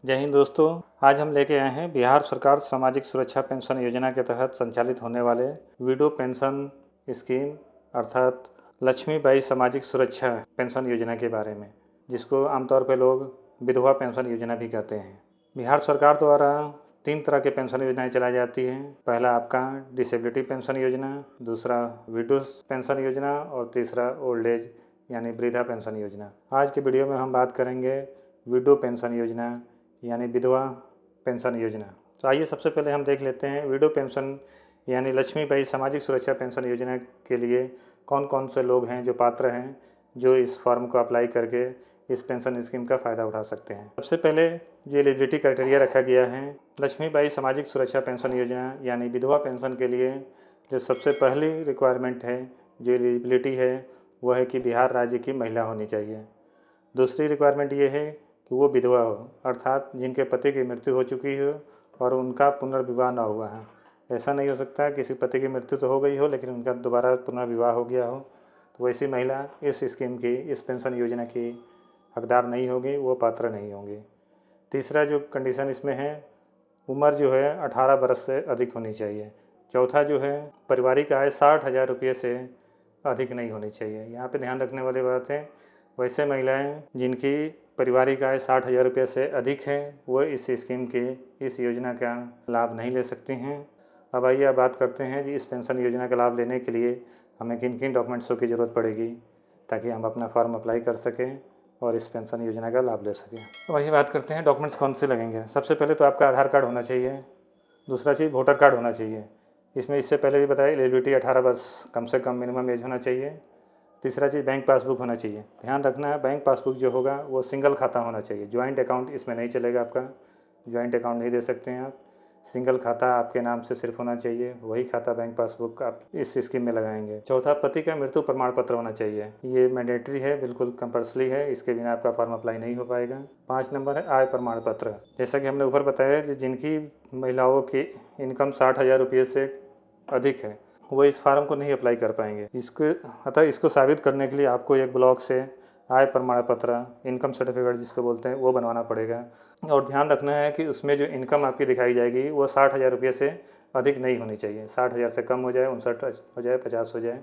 जय हिंद दोस्तों। आज हम लेके आए हैं बिहार सरकार सामाजिक सुरक्षा पेंशन योजना के तहत संचालित होने वाले विडो पेंशन स्कीम अर्थात लक्ष्मीबाई सामाजिक सुरक्षा पेंशन योजना के बारे में, जिसको आमतौर पर लोग विधवा पेंशन योजना भी कहते हैं। बिहार सरकार द्वारा 3 तरह के पेंशन योजनाएं चलाई जाती हैं। पहला आपका डिसेबिलिटी पेंशन योजना, दूसरा विडो पेंशन योजना और तीसरा ओल्ड एज यानी वृद्धा पेंशन योजना। आज के वीडियो में हम बात करेंगे विडो पेंशन योजना यानी विधवा पेंशन योजना। तो आइए सबसे पहले हम देख लेते हैं विडो पेंशन यानी लक्ष्मीबाई सामाजिक सुरक्षा पेंशन योजना के लिए कौन कौन से लोग हैं जो पात्र हैं, जो इस फॉर्म को अप्लाई करके इस पेंशन स्कीम का फ़ायदा उठा सकते हैं। सबसे पहले जो एलिजिबिलिटी क्राइटेरिया रखा गया है लक्ष्मीबाई सामाजिक सुरक्षा पेंशन योजना यानी विधवा पेंशन के लिए, जो सबसे पहली रिक्वायरमेंट है, जो एलिजिबिलिटी है, वह है कि बिहार राज्य की महिला होनी चाहिए। दूसरी रिक्वायरमेंट ये है कि वो विधवा हो, अर्थात जिनके पति की मृत्यु हो चुकी हो और उनका पुनर्विवाह ना हुआ है। ऐसा नहीं हो सकता किसी पति की मृत्यु तो हो गई हो लेकिन उनका दोबारा पुनर्विवाह हो गया हो, तो वैसी महिला इस स्कीम की, इस पेंशन योजना की हकदार नहीं होगी, वो पात्र नहीं होंगी। तीसरा जो कंडीशन इसमें है, उम्र जो है 18 वर्ष से अधिक होनी चाहिए। चौथा जो है, पारिवारिक आय 60,000 रुपये से अधिक नहीं होनी चाहिए। यहाँ पे ध्यान रखने वाली बात है, वैसे महिलाएं जिनकी पारिवारिक आय 60,000 रुपये से अधिक है वो इस स्कीम के, इस योजना का लाभ नहीं ले सकती हैं। अब आइए अब बात करते हैं कि इस पेंशन योजना का लाभ लेने के लिए हमें किन किन डॉक्यूमेंट्सों की ज़रूरत पड़ेगी ताकि हम अपना फॉर्म अप्लाई कर सकें और इस पेंशन योजना का लाभ ले सकें। तो वही बात करते हैं डॉक्यूमेंट्स कौन से लगेंगे। सबसे पहले तो आपका आधार कार्ड होना चाहिए। दूसरा चीज़ वोटर कार्ड होना चाहिए। इसमें इससे पहले भी बताया एलिजिबिलिटी 18 वर्ष कम से कम मिनिमम एज होना चाहिए। तीसरा चीज़ बैंक पासबुक होना चाहिए। ध्यान रखना है बैंक पासबुक जो होगा वो सिंगल खाता होना चाहिए। ज्वाइंट अकाउंट इसमें नहीं चलेगा, आपका ज्वाइंट अकाउंट नहीं दे सकते हैं आप। सिंगल खाता आपके नाम से सिर्फ होना चाहिए, वही खाता बैंक पासबुक आप इस स्कीम में लगाएंगे। चौथा, पति का मृत्यु प्रमाण पत्र होना चाहिए। ये मैंडेटरी है, बिल्कुल कंपल्सरी है, इसके बिना आपका फॉर्म अप्लाई नहीं हो पाएगा। 5 नंबर है आय प्रमाण पत्र। जैसा कि हमने ऊपर बताया कि जिनकी महिलाओं की इनकम 60,000 रुपये से अधिक है वो इस फार्म को नहीं अप्लाई कर पाएंगे। इसको साबित करने के लिए आपको एक ब्लॉक से आय प्रमाण पत्र, इनकम सर्टिफिकेट जिसको बोलते हैं, वो बनवाना पड़ेगा। और ध्यान रखना है कि उसमें जो इनकम आपकी दिखाई जाएगी वो 60,000 रुपये से अधिक नहीं होनी चाहिए। 60,000 से कम हो जाए, 59 हो जाए, 50 हो जाए,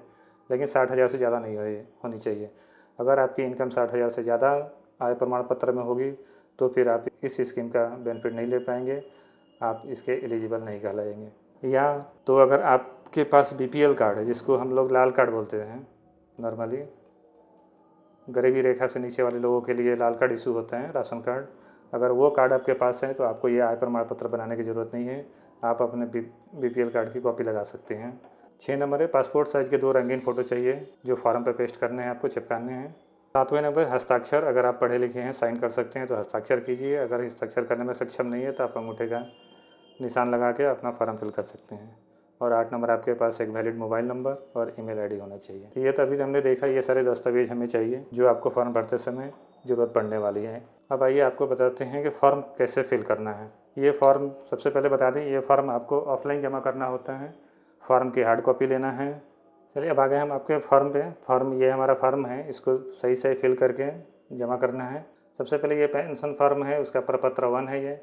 लेकिन 60,000 से ज़्यादा नहीं होनी चाहिए। अगर आपकी इनकम 60,000 से ज़्यादा आय प्रमाण पत्र में होगी तो फिर आप इस स्कीम का बेनिफिट नहीं ले पाएंगे, आप इसके एलिजिबल नहीं कहलाएंगे। या तो अगर आपके पास BPL कार्ड है, जिसको हम लोग लाल कार्ड बोलते हैं, नॉर्मली गरीबी रेखा से नीचे वाले लोगों के लिए लाल कार्ड इशू होता है, राशन कार्ड, अगर वो कार्ड आपके पास है तो आपको ये आय प्रमाण पत्र बनाने की ज़रूरत नहीं है, आप अपने BPL कार्ड की कॉपी लगा सकते हैं। 6 नंबर है पासपोर्ट साइज़ के 2 रंगीन फ़ोटो चाहिए जो फॉर्म पर पेस्ट करने हैं, आपको चिपकाने हैं। 7वें नंबर हस्ताक्षर, अगर आप पढ़े लिखे हैं, साइन कर सकते हैं तो हस्ताक्षर कीजिए। अगर हस्ताक्षर करने में सक्षम नहीं है तो आप अंगूठे का निशान लगा के अपना फॉर्म फिल कर सकते हैं। और 8 नंबर आपके पास एक वैलिड मोबाइल नंबर और ईमेल आईडी होना चाहिए। तो ये तो अभी हमने देखा, ये सारे दस्तावेज हमें चाहिए जो आपको फॉर्म भरते समय ज़रूरत पड़ने वाली है। अब आइए आपको बताते हैं कि फॉर्म कैसे फिल करना है। ये फॉर्म सबसे पहले बता दें, ये फॉर्म आपको ऑफलाइन जमा करना होता है। फॉर्म की हार्ड कॉपी लेना है। चलिए अब आ गए हम आपके फॉर्म पे। फॉर्म, ये हमारा फॉर्म है, इसको सही सही फिल करके जमा करना है। सबसे पहले ये पेंशन फॉर्म है, उसका प्रपत्र 1 है। ये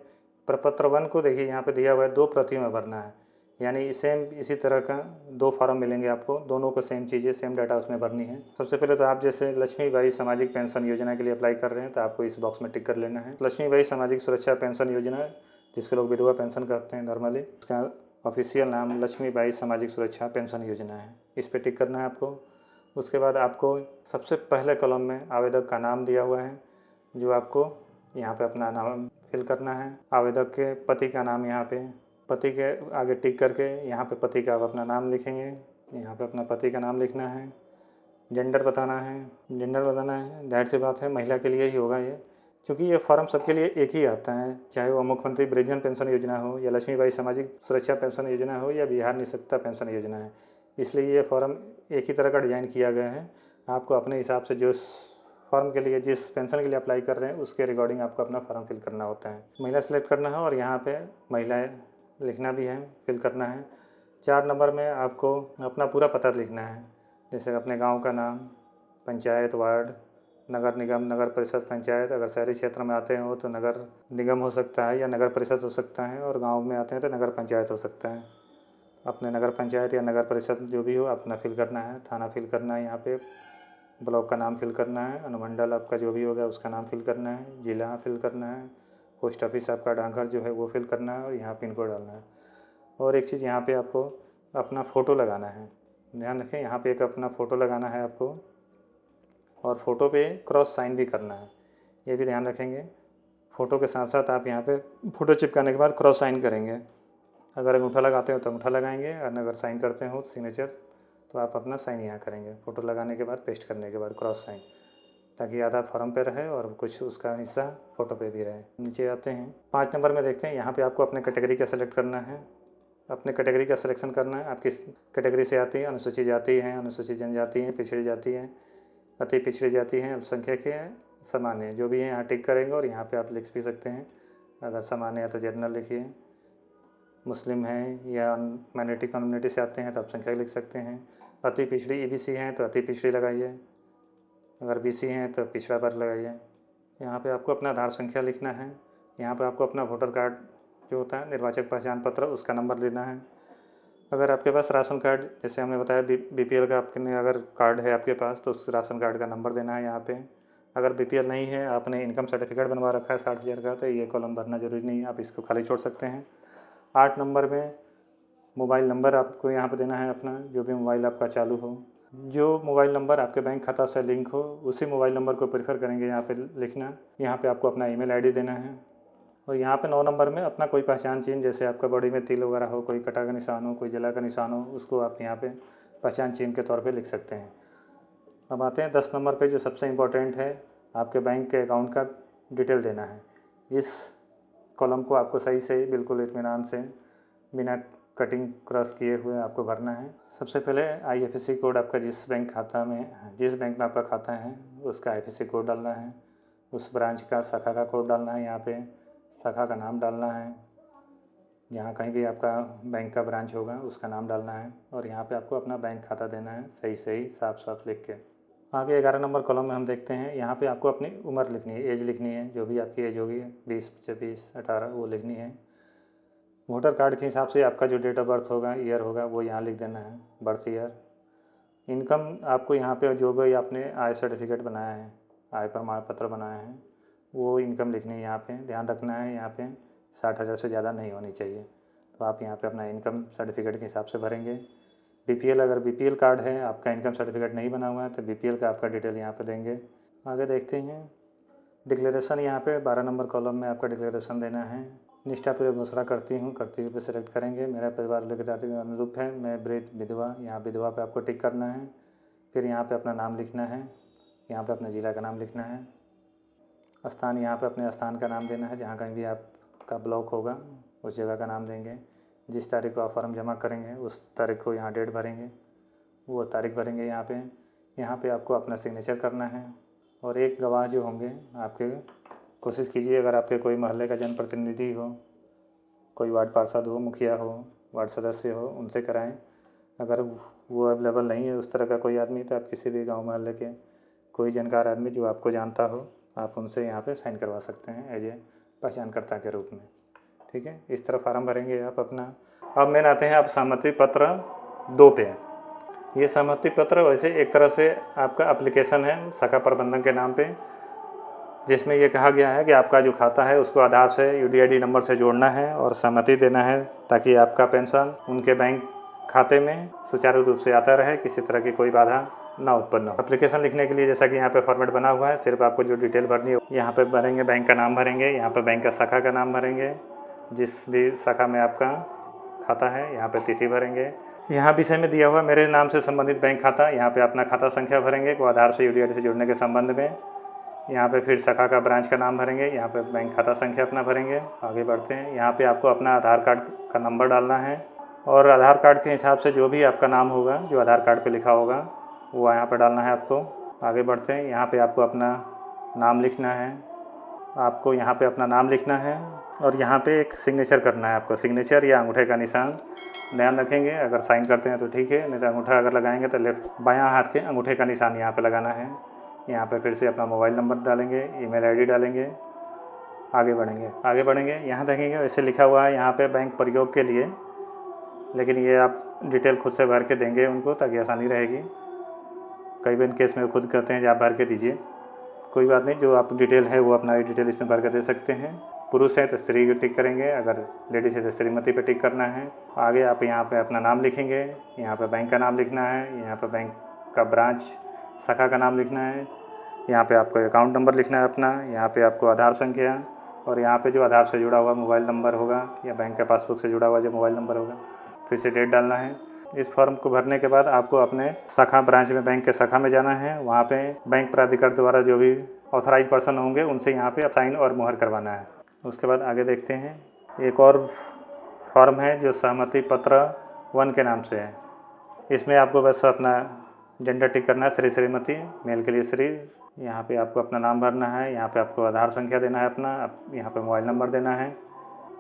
प्रपत्र 1 को देखिए यहाँ पे दिया हुआ है 2 प्रतियों में भरना है, यानी सेम इसी तरह का 2 फॉर्म मिलेंगे आपको, दोनों को सेम चीज़ें, सेम डाटा उसमें भरनी है। सबसे पहले तो आप जैसे लक्ष्मीबाई सामाजिक पेंशन योजना के लिए अप्लाई कर रहे हैं तो आपको इस बॉक्स में टिक कर लेना है। लक्ष्मीबाई सामाजिक सुरक्षा पेंशन योजना, जिसको लोग विधवा पेंशन कहते हैं नॉर्मली, उसका ऑफिशियल नाम लक्ष्मीबाई सामाजिक सुरक्षा पेंशन योजना है। इस पर टिक करना है आपको। उसके बाद आपको सबसे पहले कॉलम में आवेदक का नाम दिया हुआ है, जो आपको यहाँ पे अपना नाम फिल करना है। आवेदक के पति का नाम, यहाँ पे पति के आगे टिक करके यहाँ पे पति का आप अपना नाम लिखेंगे, यहाँ पे अपना पति का नाम लिखना है। जेंडर बताना है, जाहिर सी बात है महिला के लिए ही होगा ये, क्योंकि ये फॉर्म सबके लिए एक ही आता है, चाहे वो मुख्यमंत्री वृद्धजन पेंशन योजना हो या लक्ष्मीबाई सामाजिक सुरक्षा पेंशन योजना हो या बिहार निःशक्तता पेंशन योजना है, इसलिए ये फॉर्म एक ही तरह का डिज़ाइन किया गया है। आपको अपने हिसाब से जो फॉर्म के लिए, जिस पेंशन के लिए अप्लाई कर रहे हैं उसके रिकॉर्डिंग आपको अपना फॉर्म फिल करना होता है। महिला सेलेक्ट करना है और यहाँ पे महिलाएं लिखना भी है, फिल करना है। 4 नंबर में आपको अपना पूरा पता लिखना है, जैसे अपने गांव का नाम, पंचायत, वार्ड, नगर निगम, नगर परिषद, पंचायत। अगर शहरी क्षेत्र में आते हो तो नगर निगम हो सकता है या नगर परिषद हो सकता है, और गांव में आते हैं तो नगर पंचायत हो सकता है। अपने नगर पंचायत या नगर परिषद जो भी हो अपना फिल करना है, थाना फिल करना है, यहाँ पे ब्लॉक का नाम फिल करना है, अनुमंडल आपका जो भी होगा उसका नाम फिल करना है, ज़िला फिल करना है, पोस्ट ऑफिस आपका डाकघर जो है वो फिल करना है, और यहाँ पिन कोड डालना है। और एक चीज़ यहाँ पे आपको अपना फ़ोटो लगाना है, ध्यान रखें, यहाँ पे एक अपना फ़ोटो लगाना है आपको, और फ़ोटो पे क्रॉस साइन भी करना है, ये भी ध्यान रखेंगे। फ़ोटो के साथ साथ आप यहाँ पे फ़ोटो चिपकाने के बाद क्रॉस साइन करेंगे। अगर अंगूठा लगाते हो तो अंगूठा लगाएंगे, और अगर साइन करते हो सिग्नेचर तो आप अपना साइन यहाँ करेंगे, फ़ोटो लगाने के बाद, पेस्ट करने के बाद क्रॉस साइन, ताकि आधा फॉर्म पे रहे और कुछ उसका हिस्सा फ़ोटो पे भी रहे। नीचे आते हैं 5 नंबर में, देखते हैं यहाँ पे आपको अपने कैटेगरी का सेलेक्ट करना है, अपने कैटेगरी का सिलेक्शन करना है। आप किस कैटेगरी से आती है, अनुसूचित जाति है, अनुसूचित जनजाति है, पिछड़ी जाति है, अति पिछड़ी जाति है, अल्पसंख्यक है, सामान्य, जो भी है यहाँ टिक करेंगे। और यहाँ पे आप लिख भी सकते हैं, अगर सामान्य है तो जनरल लिखिए, मुस्लिम है या माइनॉरिटी कम्युनिटी से आते हैं तो अल्पसंख्यक लिख सकते हैं, अति पिछड़ी ईबीसी हैं तो अति पिछड़ी लगाइए, अगर बीसी हैं तो पिछड़ा वर्ग लगाइए। यहाँ पे आपको अपना आधार संख्या लिखना है, यहाँ पे आपको अपना वोटर कार्ड जो होता है, निर्वाचक पहचान पत्र, उसका नंबर लेना है। अगर आपके पास राशन कार्ड, जैसे हमने बताया बीपीएल का आपने अगर कार्ड है आपके पास तो उस राशन कार्ड का नंबर देना है यहाँ पे। अगर बीपीएल नहीं है, आपने इनकम सर्टिफिकेट बनवा रखा है 60,000 का, तो ये कॉलम भरना जरूरी नहीं है, आप इसको खाली छोड़ सकते हैं। 8 नंबर में मोबाइल नंबर आपको यहाँ पे देना है अपना, जो भी मोबाइल आपका चालू हो, जो मोबाइल नंबर आपके बैंक खाता से लिंक हो उसी मोबाइल नंबर को प्रेफर करेंगे यहाँ पे लिखना। यहाँ पे आपको अपना ईमेल आईडी देना है। और यहाँ पे 9 नंबर में अपना कोई पहचान चिन्ह, जैसे आपका बॉडी में तिल वगैरह हो, कोई कटा का निशान हो, कोई जला का निशान हो, उसको आप यहाँ पे पहचान चिन्ह के तौर पे लिख सकते हैं। अब आते हैं 10 नंबर पे, जो सबसे इम्पोर्टेंट है, आपके बैंक के अकाउंट का डिटेल देना है। इस कॉलम को आपको सही से बिल्कुल इत्मीनान से बिना कटिंग क्रॉस किए हुए आपको भरना है। सबसे पहले IFSC कोड आपका जिस बैंक में आपका खाता है उसका IFSC कोड डालना है, उस ब्रांच का शाखा का कोड डालना है, यहाँ पे शाखा का नाम डालना है, जहाँ कहीं भी आपका बैंक का ब्रांच होगा उसका नाम डालना है, और यहाँ पे आपको अपना बैंक खाता देना है सही सही साफ साफ लिख के। आगे 11 नंबर कॉलम में हम देखते हैं, यहाँ पे आपको अपनी उम्र लिखनी है, एज लिखनी है, जो भी आपकी एज होगी 20, 24, 18 वो लिखनी है। वोटर कार्ड के हिसाब से आपका जो डेट ऑफ बर्थ होगा, ईयर होगा, वो यहाँ लिख देना है, बर्थ ईयर। इनकम आपको यहाँ पे जो भी आपने आय सर्टिफिकेट बनाया है, आय प्रमाण पत्र बनाया है, वो इनकम लिखनी है यहाँ पे। ध्यान रखना है यहाँ पे 60,000 से ज़्यादा नहीं होनी चाहिए, तो आप यहाँ पे अपना इनकम सर्टिफिकेट के हिसाब से भरेंगे। BPL, अगर BPL कार्ड है, आपका इनकम सर्टिफिकेट नहीं बना हुआ है, तो BPL का आपका डिटेल यहाँ पे देंगे। आगे देखते हैं डिक्लेरेशन, यहाँ पे 12 नंबर कॉलम में आपका डिक्लेरेशन देना है। निष्ठापूर्वक घोषणा करती हूँ पे सेलेक्ट करेंगे, मेरा परिवार लोक जाति के अनुरूप है, मैं वृद्ध विधवा, यहाँ विधवा पे आपको टिक करना है। फिर यहाँ पे अपना नाम लिखना है, यहाँ पे अपने ज़िला का नाम लिखना है। स्थान, यहाँ पे अपने स्थान का नाम देना है, जहाँ कहीं भी आपका ब्लॉक होगा उस जगह का नाम देंगे। जिस तारीख को आप फॉर्म जमा करेंगे उस तारीख को यहाँ डेट भरेंगे, वो तारीख भरेंगे यहाँ पे। यहाँ पे आपको अपना सिग्नेचर करना है, और एक गवाह जो होंगे आपके, कोशिश कीजिए अगर आपके कोई मोहल्ले का जनप्रतिनिधि हो, कोई वार्ड पार्षद हो, मुखिया हो, वार्ड सदस्य हो, उनसे कराएं। अगर वो अवेलेबल नहीं है उस तरह का कोई आदमी, तो आप किसी भी गांव मोहल्ले के कोई जानकार आदमी जो आपको जानता हो, आप उनसे यहाँ पे साइन करवा सकते हैं एज ए पहचानकर्ता के रूप में। ठीक है, इस तरह फार्म भरेंगे आप अपना। अब मेन आते हैं आप सहमति पत्र 2 पे। ये सहमति पत्र वैसे एक तरह से आपका एप्लीकेशन है शाखा प्रबंधक के नाम पे, जिसमें ये कहा गया है कि आपका जो खाता है उसको आधार से UDID नंबर से जोड़ना है और सहमति देना है, ताकि आपका पेंशन उनके बैंक खाते में सुचारू रूप से आता रहे, किसी तरह की कोई बाधा ना उत्पन्न हो। एप्लीकेशन लिखने के लिए जैसा कि यहाँ पे फॉर्मेट बना हुआ है, सिर्फ आपको जो डिटेल भरनी है यहाँ पे भरेंगे, बैंक का नाम भरेंगे, यहाँ पे बैंक का शाखा का नाम भरेंगे, जिस भी शाखा में आपका खाता है, यहाँ पे तिथि भरेंगे। यहाँ विषय में दिया हुआ मेरे नाम से संबंधित बैंक खाता, यहाँ पे अपना खाता संख्या भरेंगे को आधार से UDID से जुड़ने के संबंध में। यहाँ पे फिर शाखा का ब्रांच का नाम भरेंगे, यहाँ पे बैंक खाता संख्या अपना भरेंगे। आगे बढ़ते हैं, यहाँ पे आपको अपना आधार कार्ड का नंबर डालना है, और आधार कार्ड के हिसाब से जो भी आपका नाम होगा, जो आधार कार्ड पे लिखा होगा, वो यहाँ पे डालना है आपको। आगे बढ़ते हैं, यहाँ पे आपको अपना नाम लिखना है, आपको यहाँ पे अपना नाम लिखना है, और यहाँ पे एक सिग्नेचर करना है आपको, सिग्नेचर या अंगूठे का निशान। ध्यान रखेंगे, अगर साइन करते हैं तो ठीक है, नहीं तो अंगूठा अगर लगाएंगे तो लेफ्ट बायां हाथ के अंगूठे का निशान यहाँ पे लगाना है। यहाँ पे फिर से अपना मोबाइल नंबर डालेंगे, ईमेल आईडी डालेंगे, आगे बढ़ेंगे। यहाँ देखेंगे वैसे लिखा हुआ है यहाँ पे बैंक प्रयोग के लिए, लेकिन ये आप डिटेल खुद से भर के देंगे उनको ताकि आसानी रहेगी। कई बार केस में खुद कहते हैं कि आप भर के दीजिए, कोई बात नहीं, जो आप डिटेल है वो अपना डिटेल इसमें भर कर दे सकते हैं। पुरुष है तो श्री को टिक करेंगे, अगर लेडीज़ है तो श्रीमती पे टिक करना है। आगे आप यहाँ पे अपना नाम लिखेंगे, यहाँ पे बैंक का नाम लिखना है, यहाँ पे बैंक का ब्रांच शाखा का नाम लिखना है, यहाँ पे आपको अकाउंट नंबर लिखना है अपना, यहाँ पे आपको आधार संख्या, और यहाँ पे जो आधार से जुड़ा हुआ मोबाइल नंबर होगा या बैंक के पासबुक से जुड़ा हुआ जो मोबाइल नंबर होगा, फिर से डेट डालना है। इस फॉर्म को भरने के बाद आपको अपने शाखा ब्रांच में, बैंक के शाखा में जाना है। वहाँ पे बैंक प्राधिकार द्वारा जो भी ऑथराइज पर्सन होंगे उनसे यहाँ पे साइन और मुहर करवाना है। उसके बाद आगे देखते हैं, एक और फॉर्म है जो सहमति पत्र 1 के नाम से है। इसमें आपको बस अपना जेंडर टिक करना है, श्री श्रीमती, मेल के लिए श्री। यहाँ पे आपको अपना नाम भरना है, यहाँ पे आपको आधार संख्या देना है अपना, यहाँ पे मोबाइल नंबर देना है।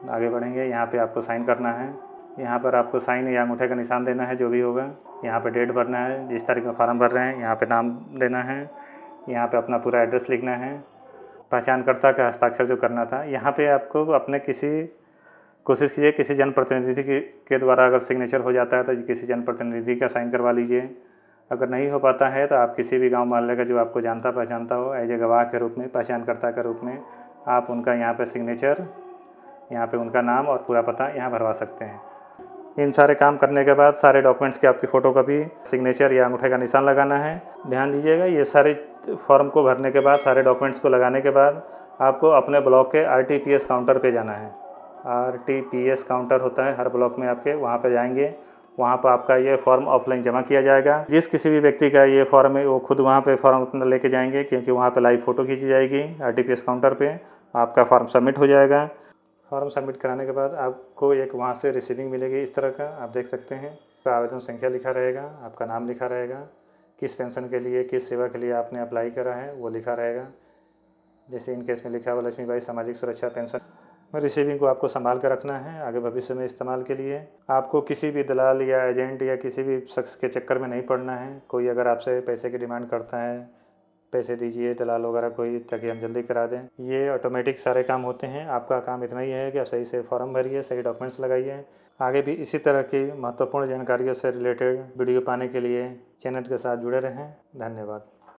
आगे बढ़ेंगे, यहाँ पे आपको साइन करना है, यहाँ पर आपको साइन या अंगूठे का निशान देना है जो भी होगा। यहाँ पे डेट भरना है, जिस तारीख में फॉर्म भर रहे हैं यहाँ पे नाम देना है, यहाँ पे अपना पूरा एड्रेस लिखना है, पहचानकर्ता का हस्ताक्षर जो करना था। यहाँ पे आपको अपने कोशिश कीजिए किसी जनप्रतिनिधि के द्वारा अगर सिग्नेचर हो जाता है तो किसी जनप्रतिनिधि का साइन करवा लीजिए। अगर नहीं हो पाता है तो आप किसी भी गांव मोहल्ले का जो आपको जानता पहचानता हो एज ए गवाह के रूप में, पहचानकर्ता के रूप में, आप उनका यहाँ पे सिग्नेचर, यहाँ पे उनका नाम और पूरा पता यहाँ भरवा सकते हैं। इन सारे काम करने के बाद सारे डॉक्यूमेंट्स की आपकी फ़ोटोकॉपी, सिग्नेचर या अंगूठे का निशान लगाना है। ध्यान दीजिएगा, ये सारे फॉर्म को भरने के बाद, सारे डॉक्यूमेंट्स को लगाने के बाद आपको अपने ब्लॉक के RTPS काउंटर पे जाना है। RTPS काउंटर होता है हर ब्लॉक में आपके, वहाँ पे जाएंगे। वहाँ पर आपका ये फॉर्म ऑफलाइन जमा किया जाएगा। जिस किसी भी व्यक्ति का ये फॉर्म है वो खुद वहाँ पे फॉर्म अपना लेके जाएंगे, क्योंकि वहाँ पे लाइव फ़ोटो खींची जाएगी। RTPS काउंटर पे आपका फॉर्म सबमिट हो जाएगा। फॉर्म सबमिट कराने के बाद आपको एक वहाँ से रिसीविंग मिलेगी इस तरह का, आप देख सकते हैं। आवेदन संख्या लिखा रहेगा, आपका नाम लिखा रहेगा, किस पेंशन के लिए, किस सेवा के लिए आपने अप्लाई करा है वो लिखा रहेगा। जैसे इन केस में लिखा हुआ लक्ष्मीबाई सामाजिक सुरक्षा पेंशन। रिसीविंग को आपको संभाल कर रखना है आगे भविष्य में इस्तेमाल के लिए। आपको किसी भी दलाल या एजेंट या किसी भी शख्स के चक्कर में नहीं पड़ना है। कोई अगर आपसे पैसे की डिमांड करता है, पैसे दीजिए दलाल वगैरह कोई, ताकि हम जल्दी करा दें, ये ऑटोमेटिक सारे काम होते हैं। आपका काम इतना ही है कि आप सही से फॉर्म भरिए, सही डॉक्यूमेंट्स लगाइए। आगे भी इसी तरह की महत्वपूर्ण जानकारियों से रिलेटेड वीडियो पाने के लिए चैनल के साथ जुड़े रहें। धन्यवाद।